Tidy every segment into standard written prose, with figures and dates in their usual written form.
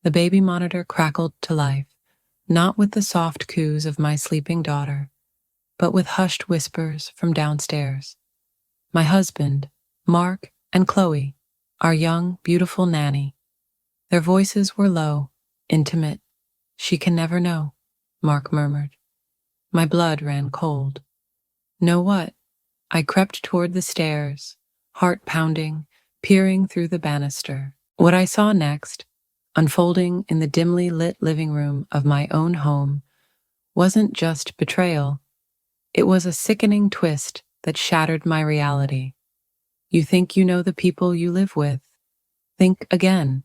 The baby monitor crackled to life, not with the soft coos of my sleeping daughter, but with hushed whispers from downstairs. My husband, Mark, and Chloe, our young, beautiful nanny. Their voices were low, intimate. "She can never know," Mark murmured. My blood ran cold. Know what? I crept toward the stairs, heart pounding, peering through the banister. What I saw next, unfolding in the dimly lit living room of my own home, wasn't just betrayal. It was a sickening twist that shattered my reality. You think you know the people you live with. Think again.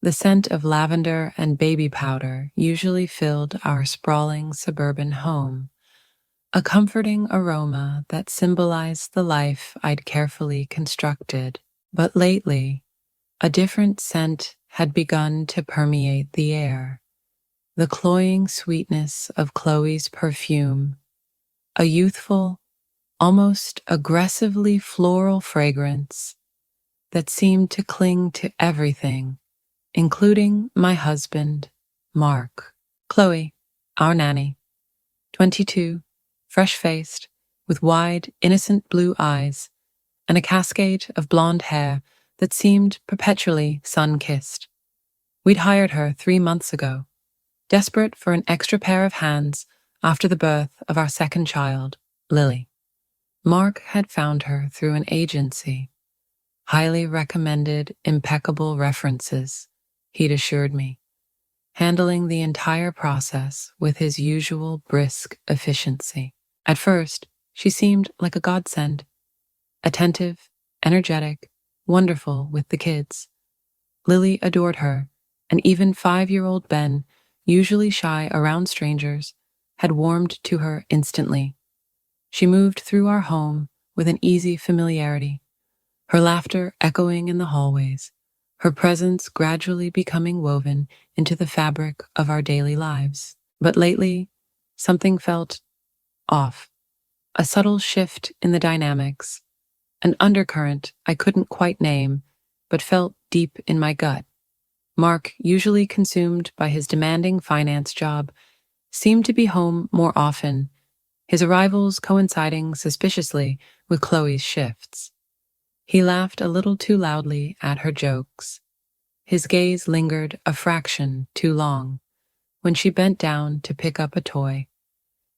The scent of lavender and baby powder usually filled our sprawling suburban home, a comforting aroma that symbolized the life I'd carefully constructed. But lately, a different scent had begun to permeate the air. The cloying sweetness of Chloe's perfume, a youthful, almost aggressively floral fragrance that seemed to cling to everything, including my husband, Mark. Chloe, our nanny, 22, fresh-faced, with wide, innocent blue eyes, and a cascade of blonde hair that seemed perpetually sun-kissed. We'd hired her 3 months ago, desperate for an extra pair of hands after the birth of our second child, Lily. Mark had found her through an agency. Highly recommended, impeccable references, he'd assured me, handling the entire process with his usual brisk efficiency. At first, she seemed like a godsend, attentive, energetic, wonderful with the kids. Lily adored her, and even 5-year-old Ben, usually shy around strangers, had warmed to her instantly. She moved through our home with an easy familiarity, her laughter echoing in the hallways, her presence gradually becoming woven into the fabric of our daily lives. But lately, something felt off. A subtle shift in the dynamics, an undercurrent I couldn't quite name, but felt deep in my gut. Mark, usually consumed by his demanding finance job, seemed to be home more often, his arrivals coinciding suspiciously with Chloe's shifts. He laughed a little too loudly at her jokes. His gaze lingered a fraction too long when she bent down to pick up a toy.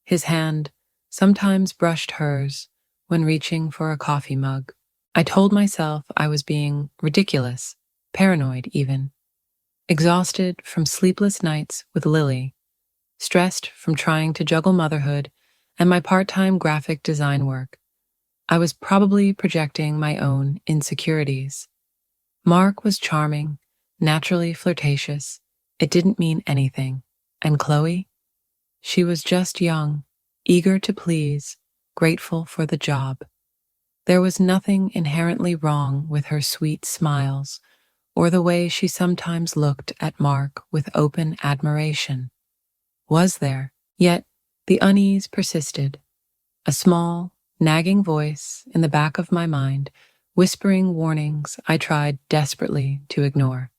His hand sometimes brushed hers when reaching for a coffee mug. I told myself I was being ridiculous, paranoid even. Exhausted from sleepless nights with Lily, stressed from trying to juggle motherhood and my part-time graphic design work, I was probably projecting my own insecurities. Mark was charming, naturally flirtatious. It didn't mean anything. And Chloe? She was just young, eager to please, grateful for the job. There was nothing inherently wrong with her sweet smiles or the way she sometimes looked at Mark with open admiration. Was there? Yet the unease persisted. A small, nagging voice in the back of my mind, whispering warnings I tried desperately to ignore.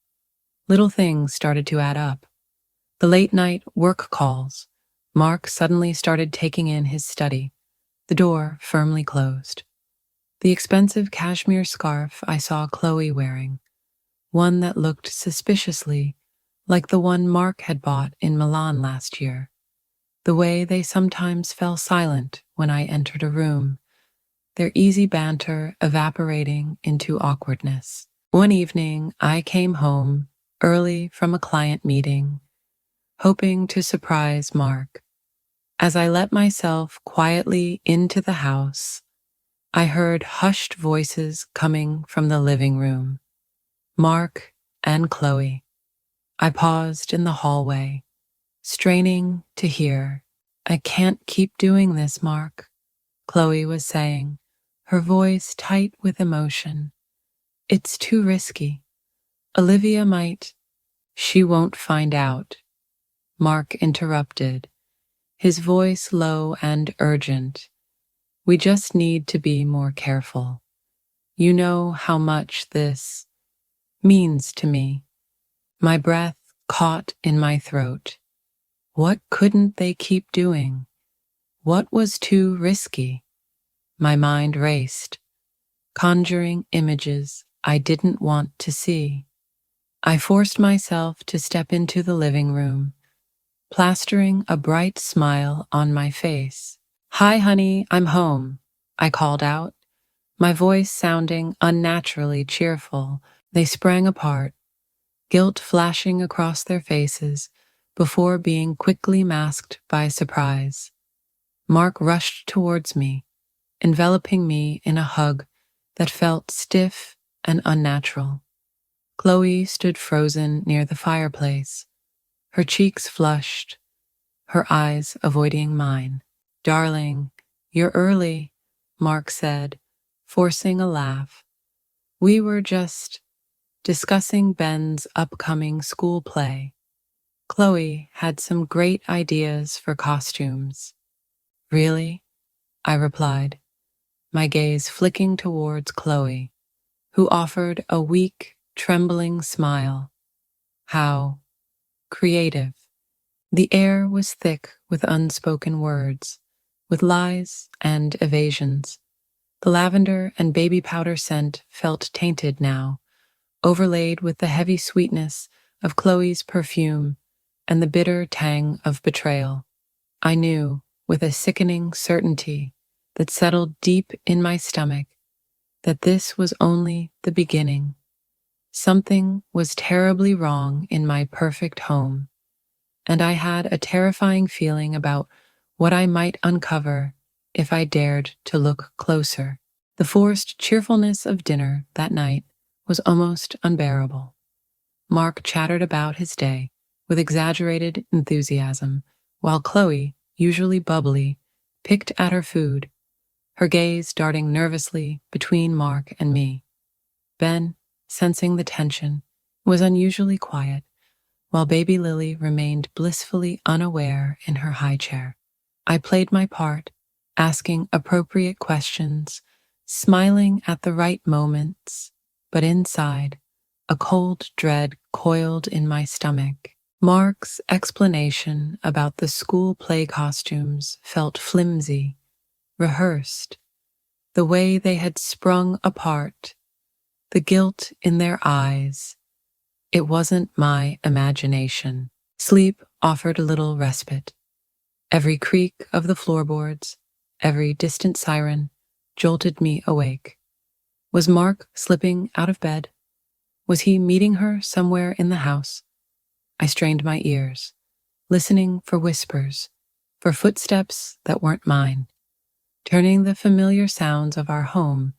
Little things started to add up. The late-night work calls. Mark suddenly started taking in his study, the door firmly closed. The expensive cashmere scarf I saw Chloe wearing, one that looked suspiciously like the one Mark had bought in Milan last year. The way they sometimes fell silent when I entered a room, their easy banter evaporating into awkwardness. One evening, I came home early from a client meeting, hoping to surprise Mark. As I let myself quietly into the house, I heard hushed voices coming from the living room. Mark and Chloe. I paused in the hallway, straining to hear. "I can't keep doing this, Mark," Chloe was saying, her voice tight with emotion. "It's too risky. Olivia might—" "She won't find out," Mark interrupted, his voice low and urgent. "We just need to be more careful. You know how much this means to me." My breath caught in my throat. What couldn't they keep doing? What was too risky? My mind raced, conjuring images I didn't want to see. I forced myself to step into the living room, plastering a bright smile on my face. "Hi, honey, I'm home," I called out, my voice sounding unnaturally cheerful. They sprang apart, guilt flashing across their faces before being quickly masked by surprise. Mark rushed towards me, enveloping me in a hug that felt stiff and unnatural. Chloe stood frozen near the fireplace, her cheeks flushed, her eyes avoiding mine. "Darling, you're early," Mark said, forcing a laugh. "We were just discussing Ben's upcoming school play. Chloe had some great ideas for costumes." "Really?" I replied, my gaze flicking towards Chloe, who offered a weak, trembling smile. "How creative." The air was thick with unspoken words, with lies and evasions. The lavender and baby powder scent felt tainted now, overlaid with the heavy sweetness of Chloe's perfume and the bitter tang of betrayal. I knew, with a sickening certainty that settled deep in my stomach, that this was only the beginning. Something was terribly wrong in my perfect home, and I had a terrifying feeling about what I might uncover if I dared to look closer. The forced cheerfulness of dinner that night was almost unbearable. Mark chattered about his day with exaggerated enthusiasm, while Chloe, usually bubbly, picked at her food, her gaze darting nervously between Mark and me. Ben, sensing the tension, was unusually quiet, while baby Lily remained blissfully unaware in her high chair. I played my part, asking appropriate questions, smiling at the right moments, but inside, a cold dread coiled in my stomach. Mark's explanation about the school play costumes felt flimsy, rehearsed, the way they had sprung apart, the guilt in their eyes. It wasn't my imagination. Sleep offered a little respite. Every creak of the floorboards, every distant siren, jolted me awake. Was Mark slipping out of bed? Was he meeting her somewhere in the house? I strained my ears, listening for whispers, for footsteps that weren't mine, turning the familiar sounds of our home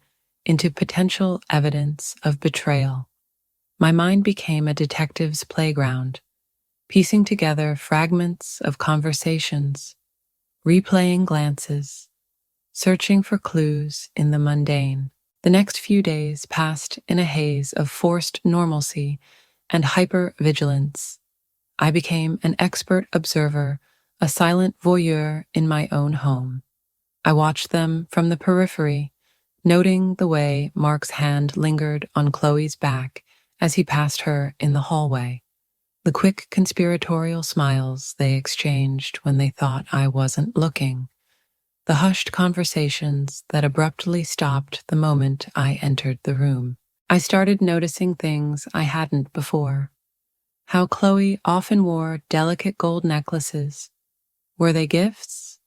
into potential evidence of betrayal. My mind became a detective's playground, piecing together fragments of conversations, replaying glances, searching for clues in the mundane. The next few days passed in a haze of forced normalcy and hyper-vigilance. I became an expert observer, a silent voyeur in my own home. I watched them from the periphery, noting the way Mark's hand lingered on Chloe's back as he passed her in the hallway, the quick conspiratorial smiles they exchanged when they thought I wasn't looking, the hushed conversations that abruptly stopped the moment I entered the room. I started noticing things I hadn't before. How Chloe often wore delicate gold necklaces. Were they gifts?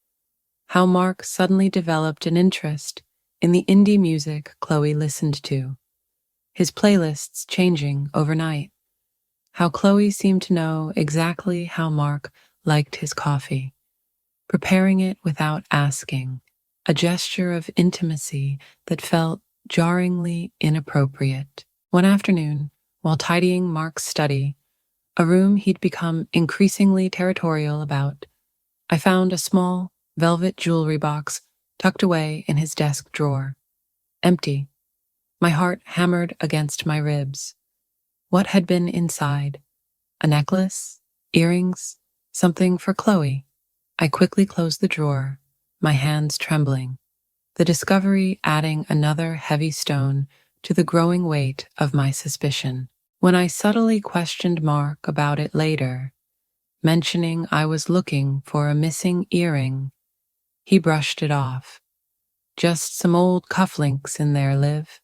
How Mark suddenly developed an interest in the indie music Chloe listened to, his playlists changing overnight. How Chloe seemed to know exactly how Mark liked his coffee, preparing it without asking, a gesture of intimacy that felt jarringly inappropriate. One afternoon, while tidying Mark's study, a room he'd become increasingly territorial about, I found a small, velvet jewelry box tucked away in his desk drawer. Empty. My heart hammered against my ribs. What had been inside? A necklace? Earrings? Something for Chloe? I quickly closed the drawer, my hands trembling, the discovery adding another heavy stone to the growing weight of my suspicion. When I subtly questioned Mark about it later, mentioning I was looking for a missing earring, he brushed it off. Just some old cufflinks in there, Liv.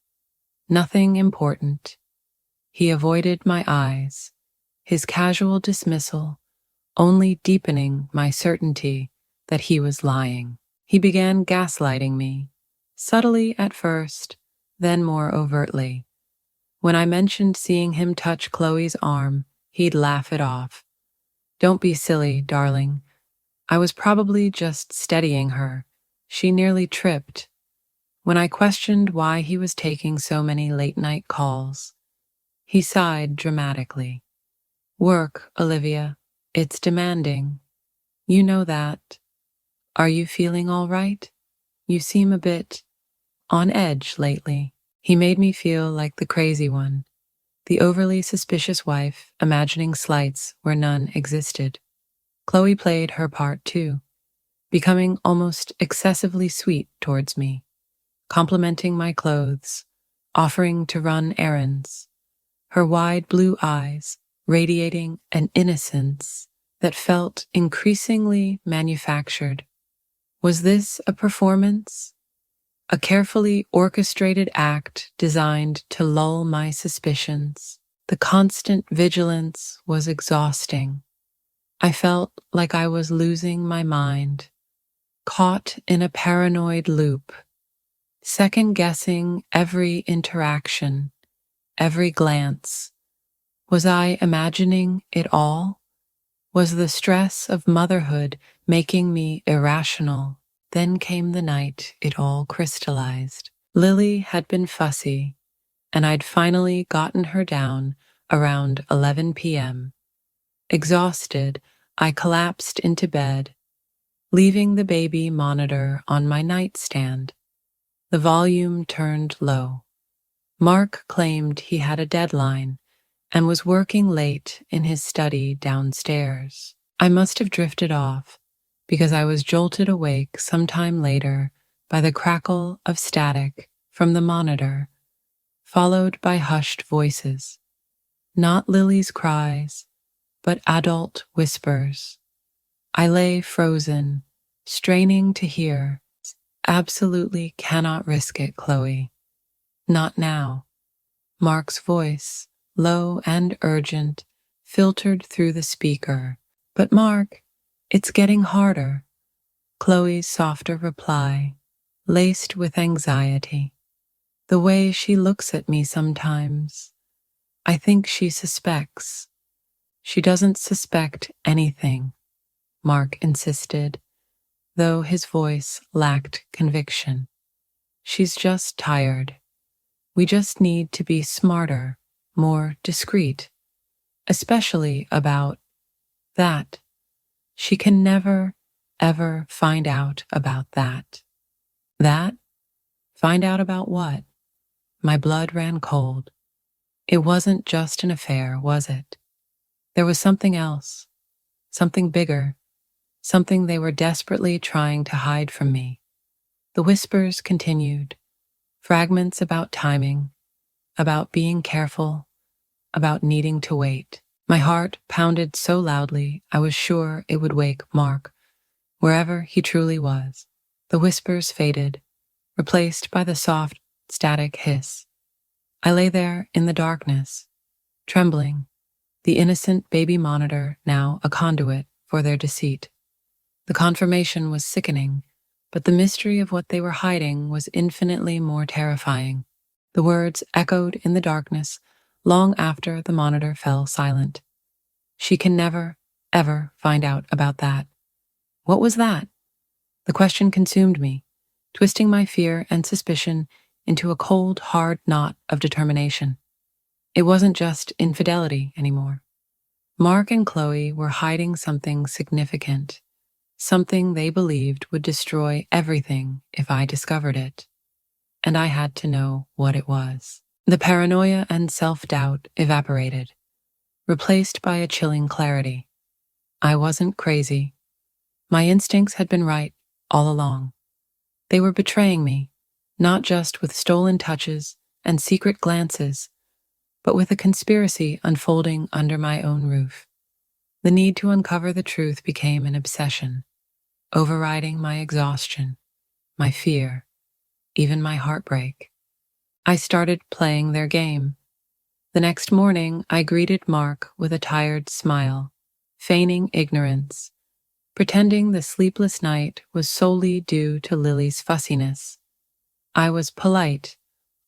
Nothing important. He avoided my eyes, his casual dismissal only deepening my certainty that he was lying. He began gaslighting me, subtly at first, then more overtly. When I mentioned seeing him touch Chloe's arm, he'd laugh it off. Don't be silly, darling. I was probably just steadying her. She nearly tripped. When I questioned why he was taking so many late-night calls, he sighed dramatically. Work, Olivia. It's demanding. You know that. Are you feeling all right? You seem a bit on edge lately. He made me feel like the crazy one, the overly suspicious wife imagining slights where none existed. Chloe played her part too, becoming almost excessively sweet towards me, complimenting my clothes, offering to run errands, her wide blue eyes radiating an innocence that felt increasingly manufactured. Was this a performance? A carefully orchestrated act designed to lull my suspicions? The constant vigilance was exhausting. I felt like I was losing my mind, caught in a paranoid loop, second-guessing every interaction, every glance. Was I imagining it all? Was the stress of motherhood making me irrational? Then came the night it all crystallized. Lily had been fussy, and I'd finally gotten her down around 11 p.m. Exhausted, I collapsed into bed, leaving the baby monitor on my nightstand. The volume turned low. Mark claimed he had a deadline and was working late in his study downstairs. I must have drifted off because I was jolted awake sometime later by the crackle of static from the monitor, followed by hushed voices. Not Lily's cries, but adult whispers. I lay frozen, straining to hear. Absolutely cannot risk it, Chloe. Not now. Mark's voice, low and urgent, filtered through the speaker. But Mark, it's getting harder. Chloe's softer reply, laced with anxiety. The way she looks at me sometimes. I think she suspects. She doesn't suspect anything, Mark insisted, though his voice lacked conviction. She's just tired. We just need to be smarter, more discreet, especially about that. She can never, ever find out about that. That? Find out about what? My blood ran cold. It wasn't just an affair, was it? There was something else, something bigger, something they were desperately trying to hide from me. The whispers continued, fragments about timing, about being careful, about needing to wait. My heart pounded so loudly I was sure it would wake Mark, wherever he truly was. The whispers faded, replaced by the soft, static hiss. I lay there in the darkness, trembling, the innocent baby monitor now a conduit for their deceit. The confirmation was sickening, but the mystery of what they were hiding was infinitely more terrifying. The words echoed in the darkness long after the monitor fell silent. She can never, ever find out about that. What was that? The question consumed me, twisting my fear and suspicion into a cold, hard knot of determination. It wasn't just infidelity anymore. Mark and Chloe were hiding something significant, something they believed would destroy everything if I discovered it. And I had to know what it was. The paranoia and self-doubt evaporated, replaced by a chilling clarity. I wasn't crazy. My instincts had been right all along. They were betraying me, not just with stolen touches and secret glances, but with a conspiracy unfolding under my own roof. The need to uncover the truth became an obsession, overriding my exhaustion, my fear, even my heartbreak. I started playing their game. The next morning, I greeted Mark with a tired smile, feigning ignorance, pretending the sleepless night was solely due to Lily's fussiness. I was polite,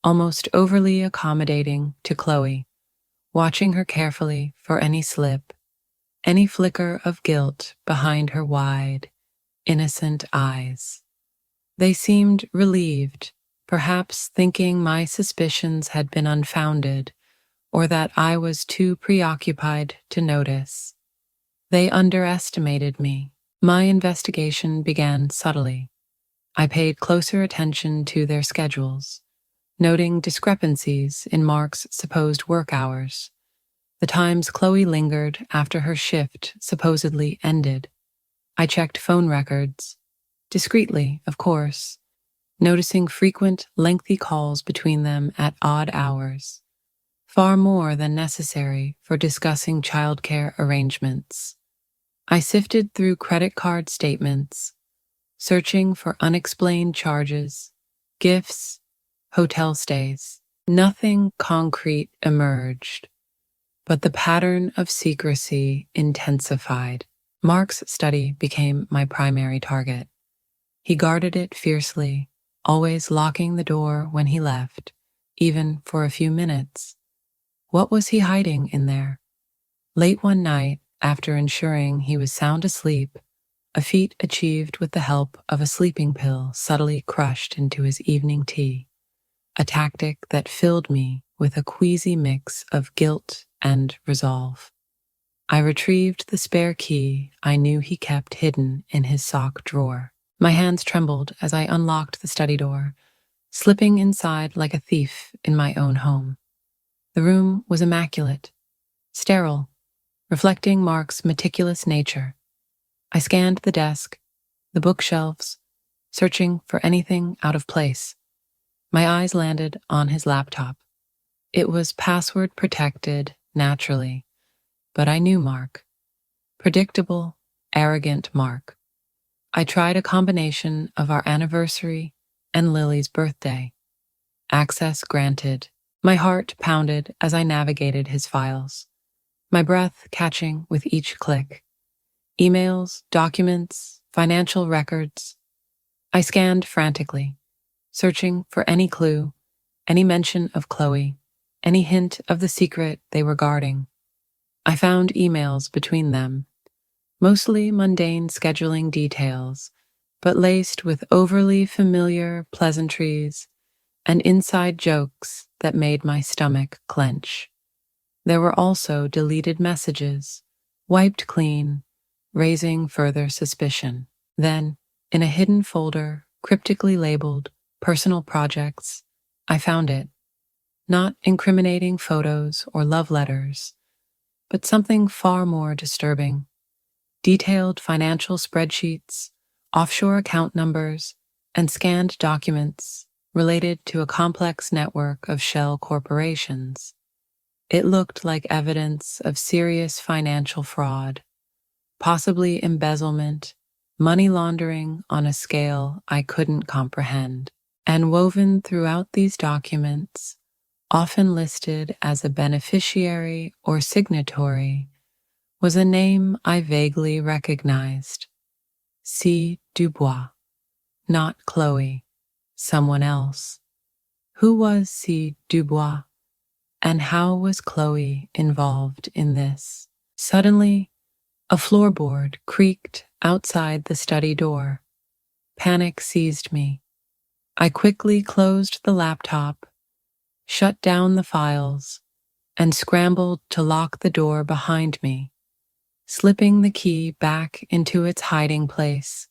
almost overly accommodating to Chloe, watching her carefully for any slip, any flicker of guilt behind her wide, innocent eyes. They seemed relieved, perhaps thinking my suspicions had been unfounded, or that I was too preoccupied to notice. They underestimated me. My investigation began subtly. I paid closer attention to their schedules, noting discrepancies in Mark's supposed work hours, the times Chloe lingered after her shift supposedly ended. I checked phone records, discreetly, of course, noticing frequent, lengthy calls between them at odd hours, far more than necessary for discussing childcare arrangements. I sifted through credit card statements, searching for unexplained charges, gifts, hotel stays. Nothing concrete emerged, but the pattern of secrecy intensified. Mark's study became my primary target. He guarded it fiercely, always locking the door when he left, even for a few minutes. What was he hiding in there? Late one night, after ensuring he was sound asleep, a feat achieved with the help of a sleeping pill subtly crushed into his evening tea, a tactic that filled me with a queasy mix of guilt and resolve. I retrieved the spare key I knew he kept hidden in his sock drawer. My hands trembled as I unlocked the study door, slipping inside like a thief in my own home. The room was immaculate, sterile, reflecting Mark's meticulous nature. I scanned the desk, the bookshelves, searching for anything out of place. My eyes landed on his laptop. It was password protected, naturally, but I knew Mark. Predictable, arrogant Mark. I tried a combination of our anniversary and Lily's birthday. Access granted. My heart pounded as I navigated his files, my breath catching with each click. Emails, documents, financial records. I scanned frantically, searching for any clue, any mention of Chloe, any hint of the secret they were guarding. I found emails between them, mostly mundane scheduling details, but laced with overly familiar pleasantries and inside jokes that made my stomach clench. There were also deleted messages, wiped clean, raising further suspicion. Then, in a hidden folder, cryptically labeled Personal Projects, I found it. Not incriminating photos or love letters, but something far more disturbing. Detailed financial spreadsheets, offshore account numbers, and scanned documents related to a complex network of shell corporations. It looked like evidence of serious financial fraud, possibly embezzlement, money laundering on a scale I couldn't comprehend. And woven throughout these documents, often listed as a beneficiary or signatory, was a name I vaguely recognized. C. Dubois. Not Chloe. Someone else. Who was C. Dubois? And how was Chloe involved in this? Suddenly, a floorboard creaked outside the study door. Panic seized me. I quickly closed the laptop, shut down the files, and scrambled to lock the door behind me, slipping the key back into its hiding place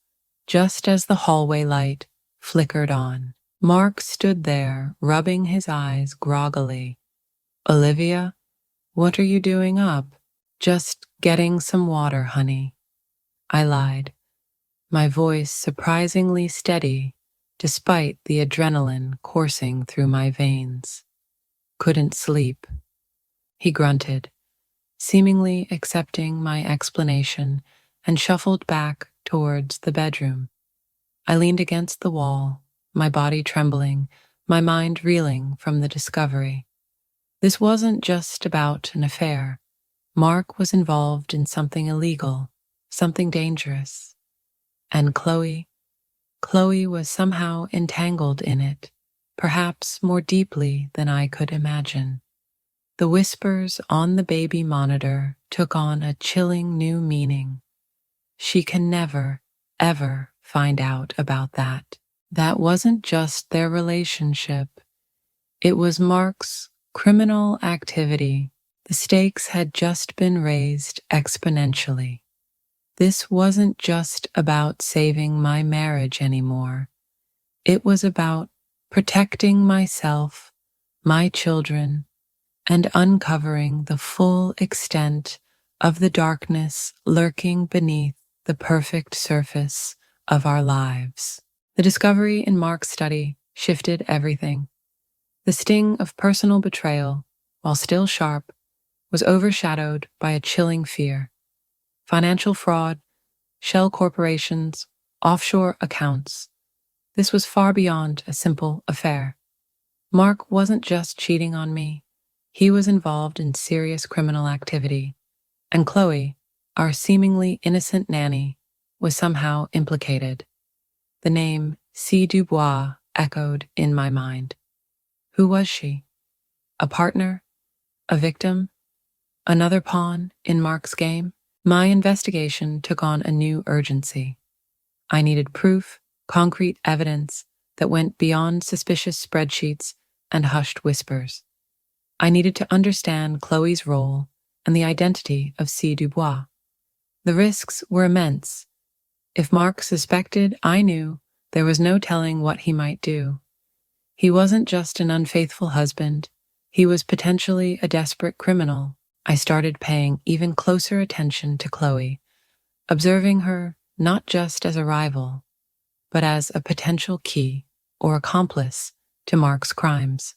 just as the hallway light flickered on. Mark stood there, rubbing his eyes groggily. "Olivia, what are you doing up?" "Just getting some water, honey," I lied, my voice surprisingly steady despite the adrenaline coursing through my veins. "Couldn't sleep." He grunted, seemingly accepting my explanation, and shuffled back towards the bedroom. I leaned against the wall, my body trembling, my mind reeling from the discovery. This wasn't just about an affair. Mark was involved in something illegal, something dangerous. And Chloe was somehow entangled in it, perhaps more deeply than I could imagine. The whispers on the baby monitor took on a chilling new meaning. She can never, ever find out about that. That wasn't just their relationship. It was Mark's criminal activity. The stakes had just been raised exponentially. This wasn't just about saving my marriage anymore. It was about protecting myself, my children, and uncovering the full extent of the darkness lurking beneath the perfect surface of our lives. The discovery in Mark's study shifted everything. The sting of personal betrayal, while still sharp, was overshadowed by a chilling fear. Financial fraud, shell corporations, offshore accounts. This was far beyond a simple affair. Mark wasn't just cheating on me. He was involved in serious criminal activity. And Chloe, our seemingly innocent nanny, was somehow implicated. The name C. Dubois echoed in my mind. Who was she? A partner? A victim? Another pawn in Mark's game? My investigation took on a new urgency. I needed proof, concrete evidence that went beyond suspicious spreadsheets and hushed whispers. I needed to understand Chloe's role and the identity of C. Dubois. The risks were immense. If Mark suspected, I knew there was no telling what he might do. He wasn't just an unfaithful husband. He was potentially a desperate criminal. I started paying even closer attention to Chloe, observing her not just as a rival, but as a potential key or accomplice to Mark's crimes.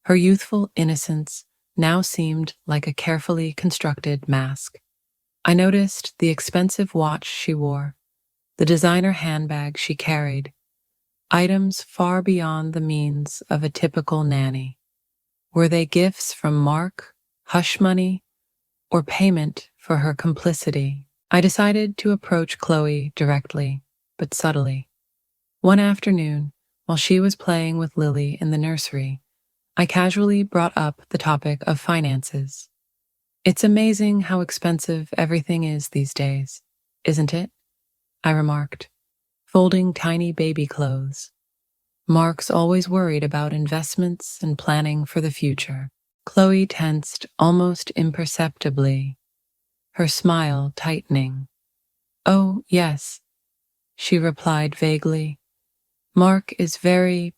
Her youthful innocence now seemed like a carefully constructed mask. I noticed the expensive watch she wore, the designer handbag she carried, items far beyond the means of a typical nanny. Were they gifts from Mark, hush money, or payment for her complicity? I decided to approach Chloe directly, but subtly. One afternoon, while she was playing with Lily in the nursery, I casually brought up the topic of finances. It's amazing how expensive everything is these days, isn't it? I remarked, folding tiny baby clothes. Mark's always worried about investments and planning for the future. Chloe tensed almost imperceptibly, her smile tightening. Oh, yes, she replied vaguely. Mark is very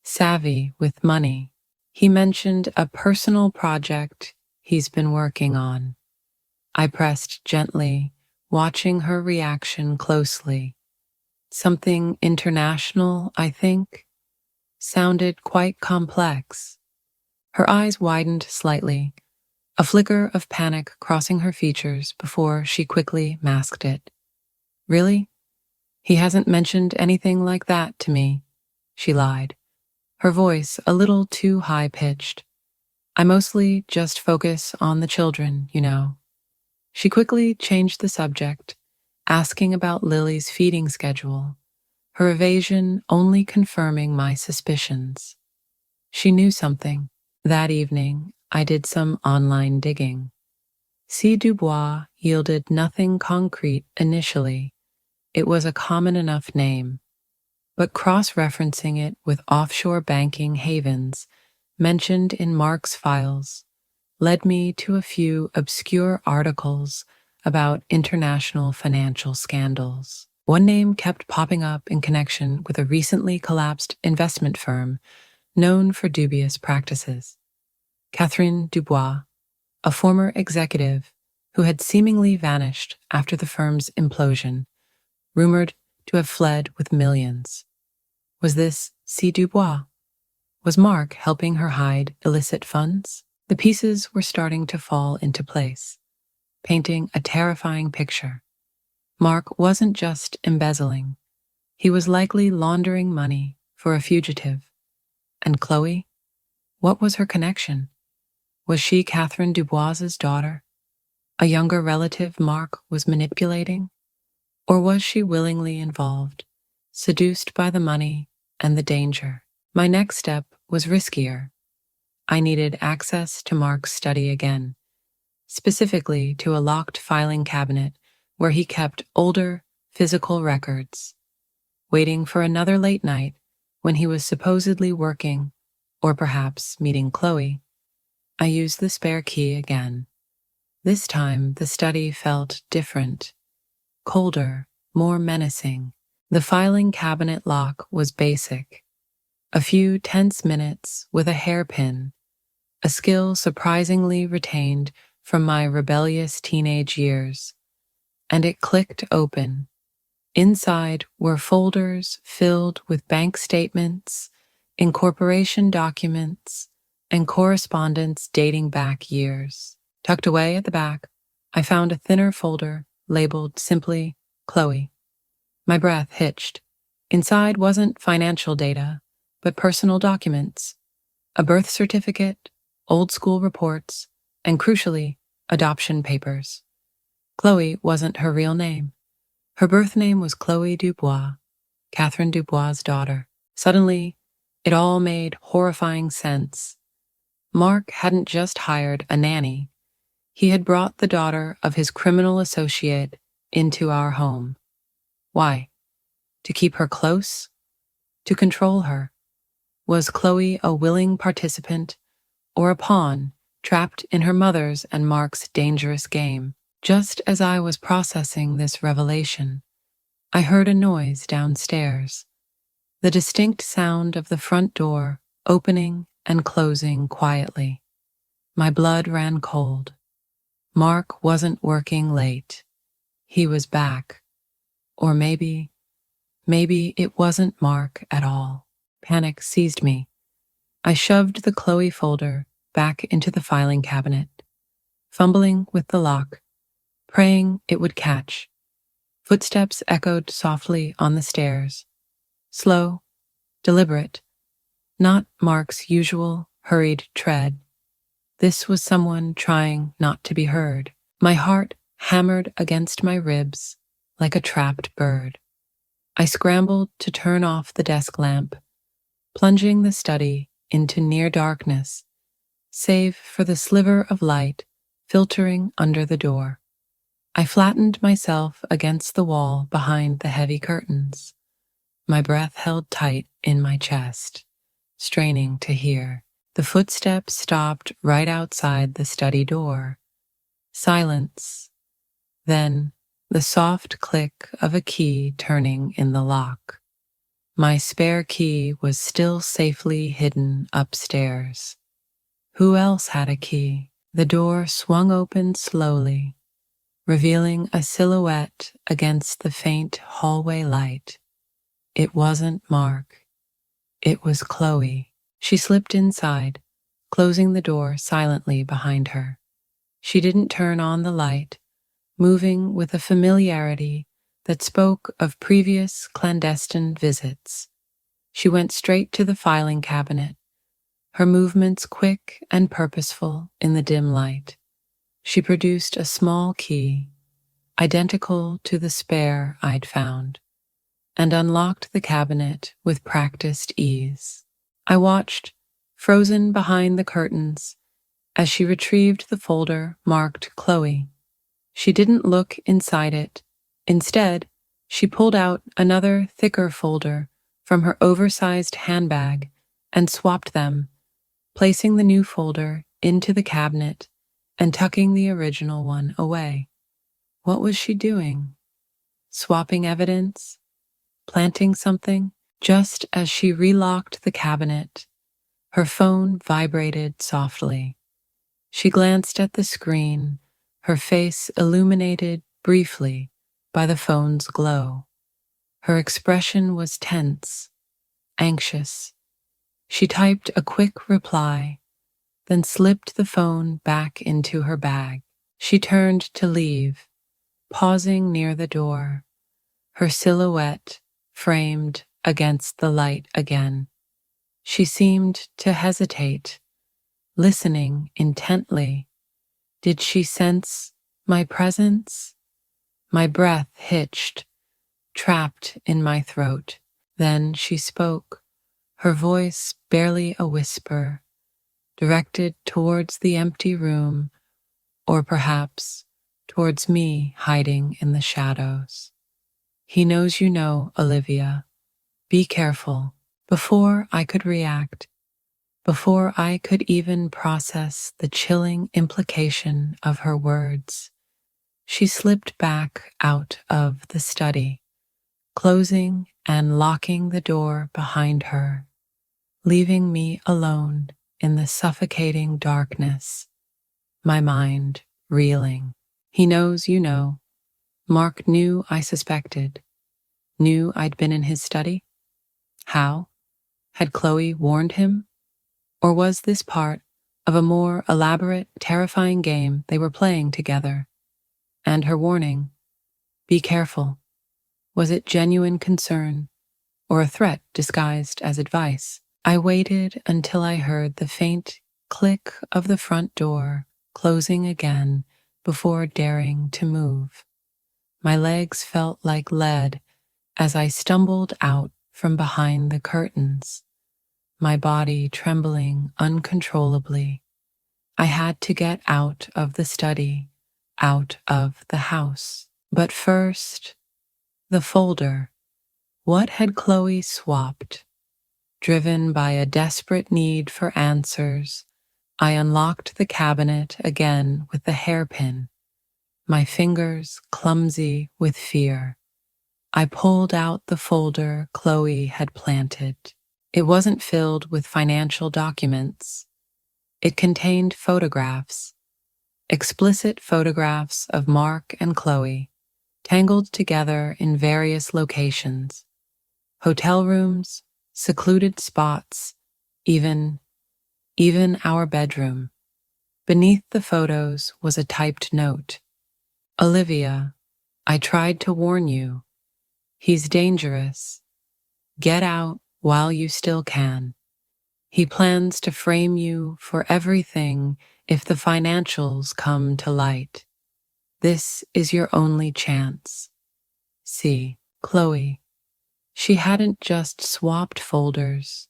savvy with money. He mentioned a personal project he's been working on. I pressed gently, watching her reaction closely. Something international, I think, sounded quite complex. Her eyes widened slightly, a flicker of panic crossing her features before she quickly masked it. Really? He hasn't mentioned anything like that to me, she lied, her voice a little too high-pitched. I mostly just focus on the children, you know. She quickly changed the subject, asking about Lily's feeding schedule, her evasion only confirming my suspicions. She knew something. That evening, I did some online digging. C. Dubois yielded nothing concrete initially. It was a common enough name, but cross-referencing it with offshore banking havens mentioned in Mark's files led me to a few obscure articles about international financial scandals. One name kept popping up in connection with a recently collapsed investment firm known for dubious practices. Catherine Dubois, a former executive who had seemingly vanished after the firm's implosion, rumored to have fled with millions. Was this C. Dubois? Was Mark helping her hide illicit funds? The pieces were starting to fall into place, painting a terrifying picture. Mark wasn't just embezzling. He was likely laundering money for a fugitive. And Chloe? What was her connection? Was she Catherine Dubois's daughter, a younger relative Mark was manipulating? Or was she willingly involved, seduced by the money and the danger? My next step was riskier. I needed access to Mark's study again, specifically to a locked filing cabinet where he kept older, physical records. Waiting for another late night when he was supposedly working, or perhaps meeting Chloe, I used the spare key again. This time the study felt different, colder, more menacing. The filing cabinet lock was basic. A few tense minutes with a hairpin, a skill surprisingly retained from my rebellious teenage years, and it clicked open. Inside were folders filled with bank statements, incorporation documents, and correspondence dating back years. Tucked away at the back, I found a thinner folder labeled simply Chloe. My breath hitched. Inside wasn't financial data, but personal documents, a birth certificate, old school reports, and crucially, adoption papers. Chloe wasn't her real name. Her birth name was Chloe Dubois, Catherine Dubois' daughter. Suddenly, it all made horrifying sense. Mark hadn't just hired a nanny. He had brought the daughter of his criminal associate into our home. Why? To keep her close? To control her? Was Chloe a willing participant or a pawn trapped in her mother's and Mark's dangerous game? Just as I was processing this revelation, I heard a noise downstairs, the distinct sound of the front door opening and closing quietly. My blood ran cold. Mark wasn't working late. He was back. Or maybe it wasn't Mark at all. Panic seized me. I shoved the Chloe folder back into the filing cabinet, fumbling with the lock, praying it would catch. Footsteps echoed softly on the stairs. Slow, deliberate, not Mark's usual hurried tread. This was someone trying not to be heard. My heart hammered against my ribs like a trapped bird. I scrambled to turn off the desk lamp, plunging the study into near darkness, save for the sliver of light filtering under the door. I flattened myself against the wall behind the heavy curtains, my breath held tight in my chest, straining to hear. The footsteps stopped right outside the study door. Silence. Then the soft click of a key turning in the lock. My spare key was still safely hidden upstairs. Who else had a key? The door swung open slowly, revealing a silhouette against the faint hallway light. It wasn't Mark. It was Chloe. She slipped inside, closing the door silently behind her. She didn't turn on the light, moving with a familiarity that spoke of previous clandestine visits. She went straight to the filing cabinet, her movements quick and purposeful in the dim light. She produced a small key, identical to the spare I'd found, and unlocked the cabinet with practiced ease. I watched, frozen behind the curtains, as she retrieved the folder marked Chloe. She didn't look inside it. Instead, she pulled out another thicker folder from her oversized handbag and swapped them, placing the new folder into the cabinet and tucking the original one away. What was she doing? Swapping evidence? Planting something? Just as she relocked the cabinet, her phone vibrated softly. She glanced at the screen, her face illuminated briefly by the phone's glow. Her expression was tense, anxious. She typed a quick reply, then slipped the phone back into her bag. She turned to leave, pausing near the door, her silhouette framed against the light again. She seemed to hesitate, listening intently. Did she sense my presence? My breath hitched, trapped in my throat. Then she spoke, her voice barely a whisper, directed towards the empty room, or perhaps towards me hiding in the shadows. He knows you know, Olivia. Be careful. Before I could react, before I could even process the chilling implication of her words, she slipped back out of the study, closing and locking the door behind her, leaving me alone in the suffocating darkness, my mind reeling. He knows you know. Mark knew I suspected, knew I'd been in his study. How? Had Chloe warned him? Or was this part of a more elaborate, terrifying game they were playing together? And her warning, be careful, was it genuine concern or a threat disguised as advice? I waited until I heard the faint click of the front door closing again before daring to move. My legs felt like lead as I stumbled out from behind the curtains, my body trembling uncontrollably. I had to get out of the study, out of the house. But first, the folder. What had Chloe swapped? Driven by a desperate need for answers, I unlocked the cabinet again with the hairpin, my fingers clumsy with fear. I pulled out the folder Chloe had planted. It wasn't filled with financial documents. It contained photographs, explicit photographs of Mark and Chloe, tangled together in various locations. Hotel rooms, secluded spots, even our bedroom. Beneath the photos was a typed note. Olivia, I tried to warn you. He's dangerous. Get out while you still can. He plans to frame you for everything if the financials come to light. This is your only chance. See, Chloe. She hadn't just swapped folders.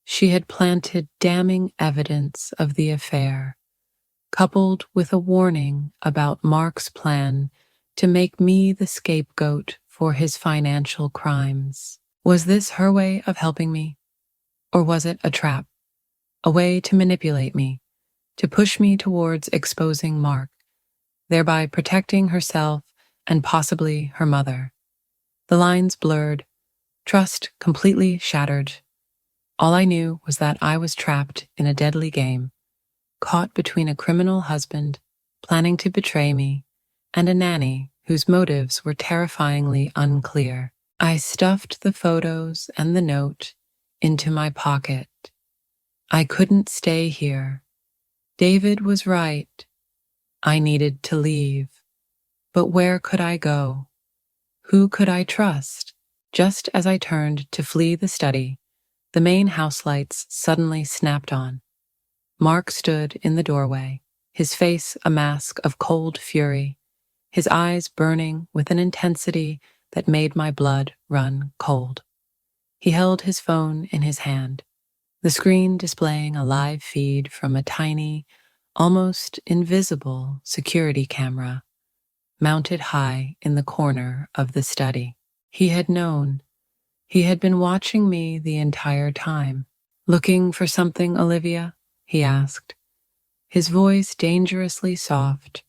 She had planted damning evidence of the affair, coupled with a warning about Mark's plan to make me the scapegoat for his financial crimes. Was this her way of helping me? Or was it a trap? A way to manipulate me, to push me towards exposing Mark, thereby protecting herself and possibly her mother? The lines blurred, trust completely shattered. All I knew was that I was trapped in a deadly game, caught between a criminal husband planning to betray me and a nanny whose motives were terrifyingly unclear. I stuffed the photos and the note into my pocket. I couldn't stay here. David was right. I needed to leave. But where could I go? Who could I trust? Just as I turned to flee the study, the main house lights suddenly snapped on. Mark stood in the doorway, his face a mask of cold fury, his eyes burning with an intensity that made my blood run cold. He held his phone in his hand, the screen displaying a live feed from a tiny, almost invisible security camera mounted high in the corner of the study. He had known. He had been watching me the entire time. Looking for something, Olivia? He asked, his voice dangerously soft,